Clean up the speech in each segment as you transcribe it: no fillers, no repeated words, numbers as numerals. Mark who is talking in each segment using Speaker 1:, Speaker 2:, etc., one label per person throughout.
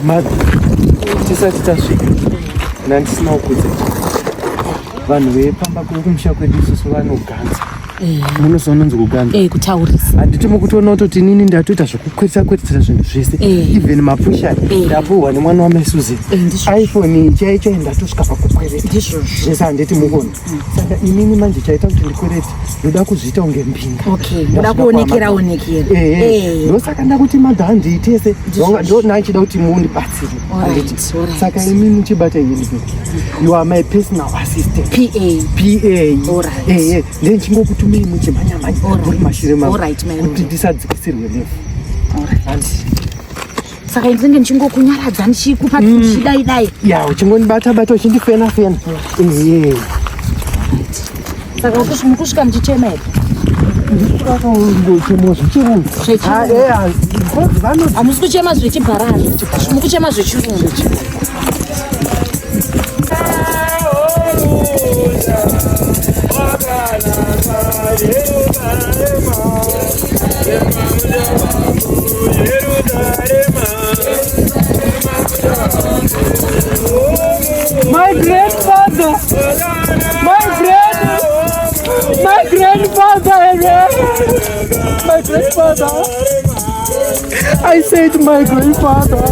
Speaker 1: Chimbadzo tisati tasvika nandisina kukudza vanhu veipamba kumusha kwedu isusu vanoganza munozononzi kuganza
Speaker 2: kutaurisa
Speaker 1: handiti mukutoona kutoti inini ndatoita zvekukweretsa zvinhu zvese even mapusha ndapuhwa nemwana wamaisuzi iPhone chaicho ndatosvika pakukwereta zvese handiti mukuona saka inini manje chaita kuti ndikwerete ndoda kuzviita kunge mbinga
Speaker 2: ndoda kuonekera
Speaker 1: ndosaka ndakuti madha handiitese ndonachida kuti mundibatsire handiti saka inini chibata ini you are my personal assistant PA then chingokutumei muchimhanyamhanya muri mashure kuti ndisadzikisirwe levo
Speaker 2: saka ndinenge ndichingokunyaradza ndichikupa chidaidai
Speaker 1: uchingondibata uchindifena-fena
Speaker 2: saka mukusvika muchichema here hamusi kuchema zvechibharari mukuchema zvechirungu
Speaker 1: My grandfather, I said my grandfather.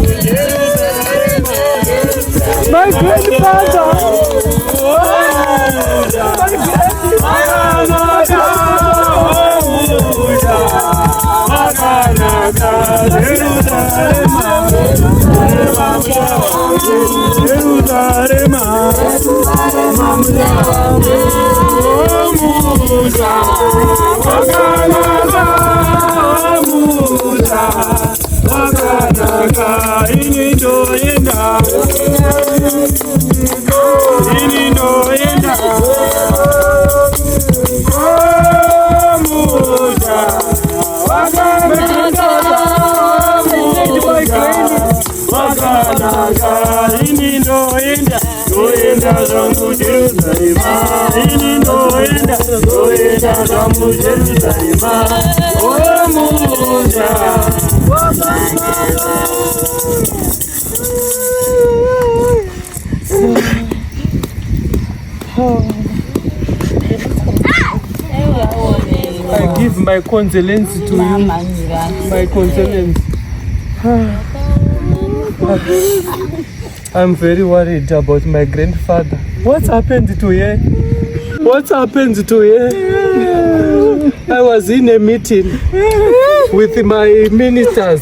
Speaker 1: I give my condolences to you. My condolences. I'm very worried about my grandfather. What's happened to her? I was in a meeting with my ministers.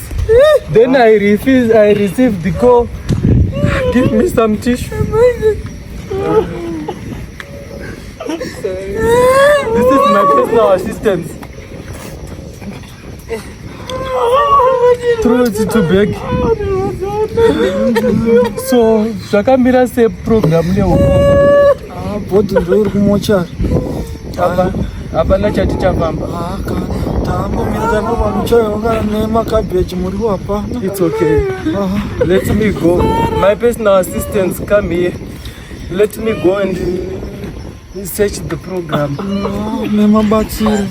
Speaker 1: Then I received the call. Give me some tissue. This is my personal assistant. Throw it to bag. So, zvakamira se program leo.
Speaker 3: Bodi ndio kumocha.
Speaker 1: Hapana chati chapamba.
Speaker 3: Tambo mira kwa mchoyo ngara nema cabbage muri hapa.
Speaker 1: It's okay. Let me go. My personal assistants come here. Let me go and search the program.
Speaker 3: Nema batsiri.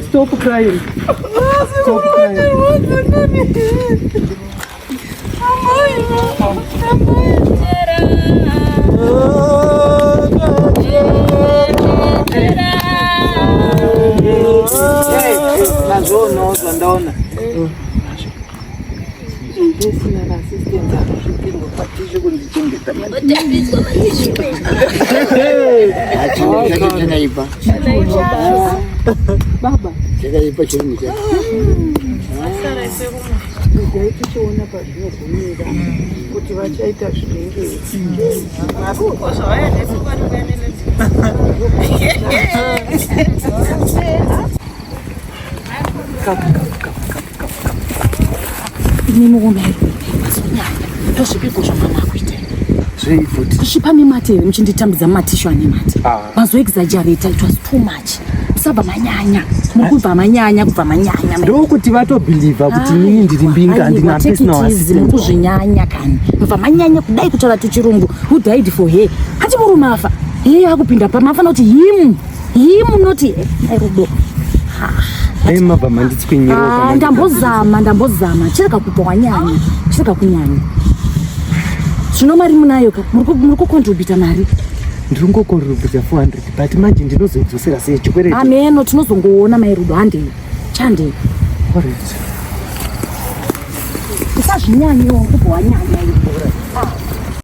Speaker 1: Stop crying. Stop crying. Ndaona.
Speaker 2: Baba. Tichiona pazvinogumira kuti vachaita zvinenge nemuonairi mazonyanya ndozvipiko zvamama kuita kusvipa nemati here muchinditambidza matishu ane mati mazoexagerata it was too much sabva manyanya mukubva manyanya
Speaker 1: ndokuti vatobhilivha kuti nini ndiri mbinga handina personal assistant
Speaker 2: mukuzvinyanya kani mubva manyanya kudai kutaura tuchirungu who died for her hati murumafa akupinda pamafana kuti him not airudo
Speaker 1: Hey mabva manditswinyira.
Speaker 2: Ndambozama. Chireka kupa wanyanya. Chireka kunyanya. Zvino mari munayo ka? Muri kukontribhuta mari?
Speaker 1: Ndiri kungokontribhuta 400 but manje ndinozodzosera sei chikwereti?
Speaker 2: Ameno tinozongoona mairudo hande. Chande.
Speaker 1: Alright.
Speaker 2: Usazvinyanyewo kupa wanyanya.